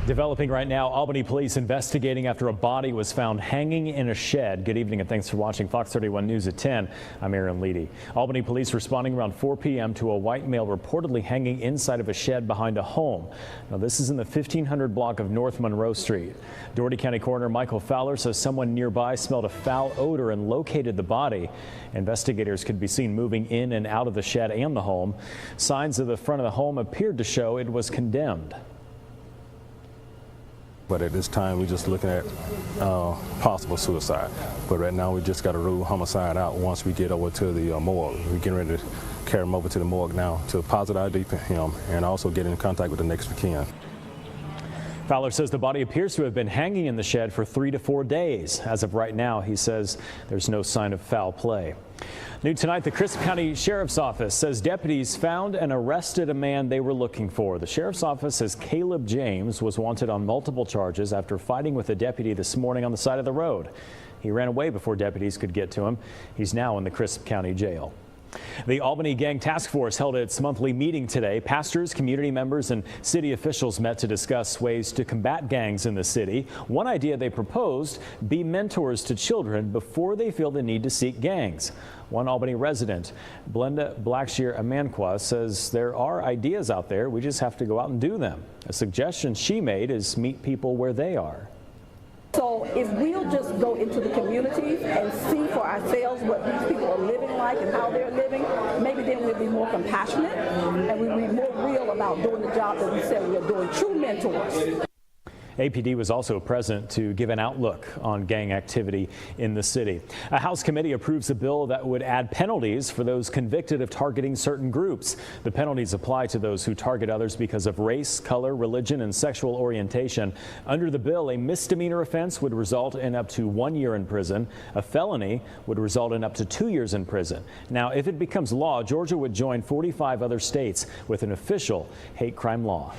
Developing right now, Albany police investigating after a body was found hanging in a shed. Good evening and thanks for watching Fox 31 News at 10. I'm Aaron Leedy. Albany police responding around 4 p.m. to a white male reportedly hanging inside of a shed behind a home. Now this is in the 1500 block of North Monroe Street. Doherty County Coroner Michael Fowler says someone nearby smelled a foul odor and located the body. Investigators could be seen moving in and out of the shed and the home. Signs of the front of the home appeared to show it was condemned. But at this time, we're just looking at possible suicide. But right now, we just got to rule homicide out once we get over to the morgue. We're getting ready to carry him over to the morgue now to deposit ID for him and also get in contact with the next of kin. Fowler says the body appears to have been hanging in the shed for 3 to 4 days. As of right now, he says there's no sign of foul play. New tonight, the Crisp County Sheriff's Office says deputies found and arrested a man they were looking for. The Sheriff's Office says Caleb James was wanted on multiple charges after fighting with a deputy this morning on the side of the road. He ran away before deputies could get to him. He's now in the Crisp County Jail. The Albany Gang Task Force held its monthly meeting today. Pastors, community members, and city officials met to discuss ways to combat gangs in the city. One idea they proposed: be mentors to children before they feel the need to seek gangs. One Albany resident, Blenda Blackshear Amanqua, says there are ideas out there. We just have to go out and do them. A suggestion she made is meet people where they are. So if we'll just go into the communities and see for ourselves what these people are living like and how they're living, maybe then we'll be more compassionate and we'll be more real about doing the job that we said we are doing. True mentors. APD was also present to give an outlook on gang activity in the city. A House committee approves a bill that would add penalties for those convicted of targeting certain groups. The penalties apply to those who target others because of race, color, religion, and sexual orientation. Under the bill, a misdemeanor offense would result in up to 1 year in prison. A felony would result in up to 2 years in prison. Now, if it becomes law, Georgia would join 45 other states with an official hate crime law.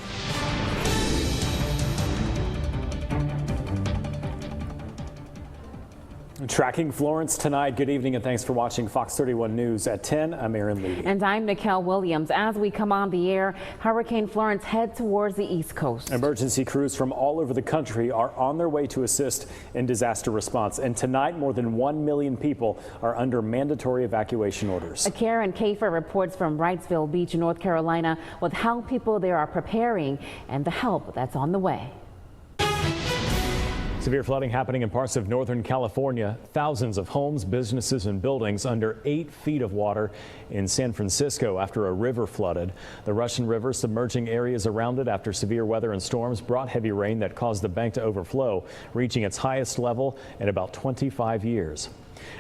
Tracking Florence tonight. Good evening and thanks for watching Fox 31 News at 10. I'm Aaron Leedy. And I'm Nicole Williams. As we come on the air, Hurricane Florence heads towards the East Coast. Emergency crews from all over the country are on their way to assist in disaster response. And tonight, more than 1 million people are under mandatory evacuation orders. Karen Kafer reports from Wrightsville Beach, North Carolina, with how people there are preparing and the help that's on the way. Severe flooding happening in parts of Northern California. Thousands of homes, businesses, and buildings under 8 feet of water in San Francisco after a river flooded. The Russian River submerging areas around it after severe weather and storms brought heavy rain that caused the bank to overflow, reaching its highest level in about 25 years.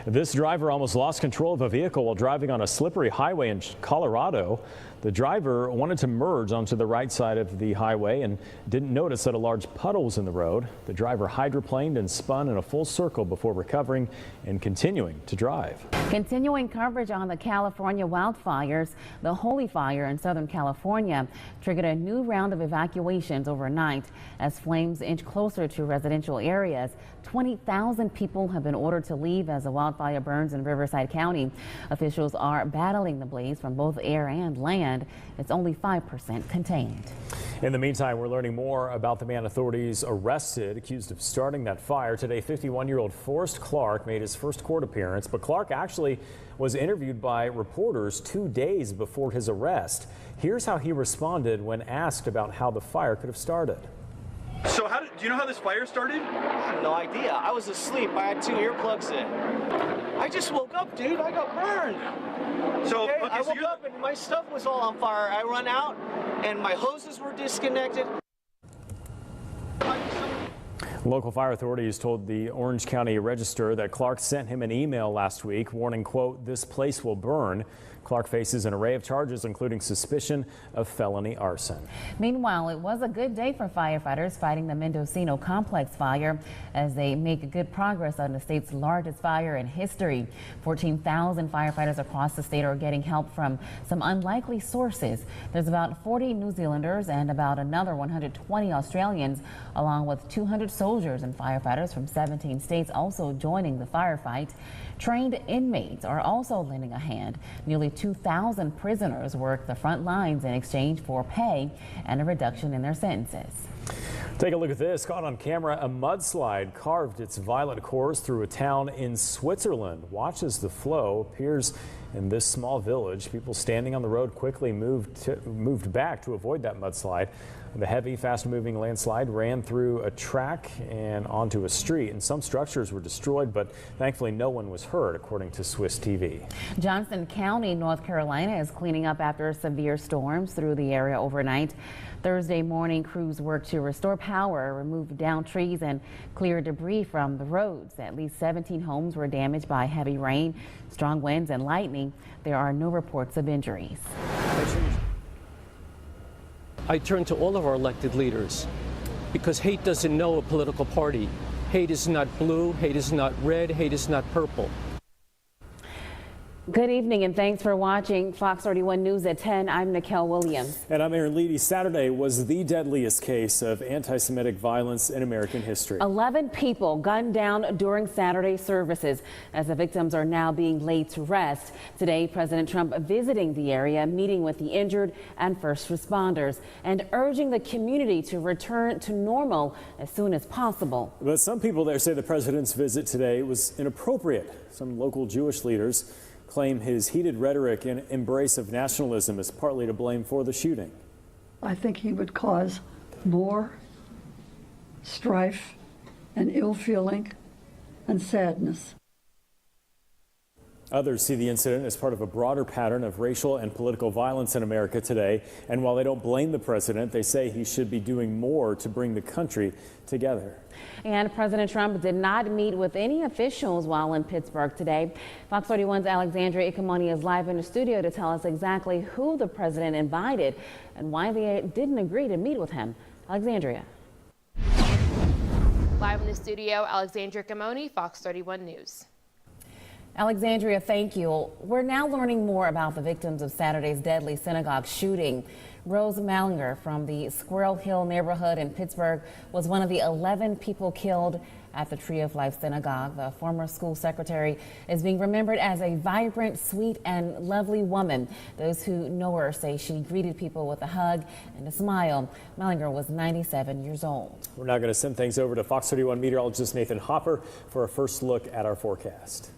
This driver almost lost control of a vehicle while driving on a slippery highway in Colorado. The driver wanted to merge onto the right side of the highway and didn't notice that a large puddle was in the road. The driver hydroplaned and spun in a full circle before recovering and continuing to drive. Continuing coverage on the California wildfires. The Holy Fire in Southern California triggered a new round of evacuations overnight as flames inch closer to residential areas. 20,000 people have been ordered to leave as the wildfire burns in Riverside County. Officials are battling the blaze from both air and land. It's only 5% contained. In the meantime, we're learning more about the man authorities arrested accused of starting that fire. Today, 51-year-old Forrest Clark made his first court appearance, but Clark actually was interviewed by reporters 2 days before his arrest. Here's how he responded when asked about how the fire could have started. So do you know how this fire started? I have no idea. I was asleep. I had 2 earplugs in. I just woke up, dude. I got burned. So, okay, I woke up and my stuff was all on fire. I run out and my hoses were disconnected. Local fire authorities told the Orange County Register that Clark sent him an email last week warning, quote, "This place will burn." Clark faces an array of charges, including suspicion of felony arson. Meanwhile, it was a good day for firefighters fighting the Mendocino complex fire as they make good progress on the state's largest fire in history. 14,000 firefighters across the state are getting help from some unlikely sources. There's about 40 New Zealanders and about another 120 Australians, along with 200 soldiers and firefighters from 17 states also joining the firefight. Trained inmates are also lending a hand. Nearly 2,000 prisoners work the front lines in exchange for pay and a reduction in their sentences. Take a look at this. Caught on camera, a mudslide carved its violent course through a town in Switzerland. Watch as the flow appears in this small village. People standing on the road quickly moved back to avoid that mudslide. The heavy, fast-moving landslide ran through a track and onto a street, and some structures were destroyed, but thankfully no one was hurt, according to Swiss TV. Johnson County, North Carolina, is cleaning up after severe storms through the area overnight. Thursday morning, crews worked to restore power, remove downed trees, and clear debris from the roads. At least 17 homes were damaged by heavy rain, strong winds, and lightning. There are no reports of injuries. I turn to all of our elected leaders because hate doesn't know a political party. Hate is not blue, hate is not red, hate is not purple. Good evening and thanks for watching Fox 31 News at 10. I'm Nicole Williams. And I'm Aaron Leedy. Saturday was the deadliest case of anti-Semitic violence in American history. 11 people gunned down during Saturday services as the victims are now being laid to rest. Today, President Trump visiting the area, meeting with the injured and first responders, and urging the community to return to normal as soon as possible. But some people there say the president's visit today was inappropriate. Some local Jewish leaders claim his heated rhetoric and embrace of nationalism is partly to blame for the shooting. I think he would cause more strife and ill feeling and sadness. Others see the incident as part of a broader pattern of racial and political violence in America today. And while they don't blame the president, they say he should be doing more to bring the country together. And President Trump did not meet with any officials while in Pittsburgh today. Fox 31's Alexandria Ikamoni is live in the studio to tell us exactly who the president invited and why they didn't agree to meet with him. Alexandria. Live in the studio, Alexandria Ikamoni, Fox 31 News. Alexandria, thank you. We're now learning more about the victims of Saturday's deadly synagogue shooting. Rose Mallinger from the Squirrel Hill neighborhood in Pittsburgh was one of the 11 people killed at the Tree of Life Synagogue. The former school secretary is being remembered as a vibrant, sweet, and lovely woman. Those who know her say she greeted people with a hug and a smile. Mallinger was 97 years old. We're now going to send things over to Fox 31 meteorologist Nathan Hopper for a first look at our forecast.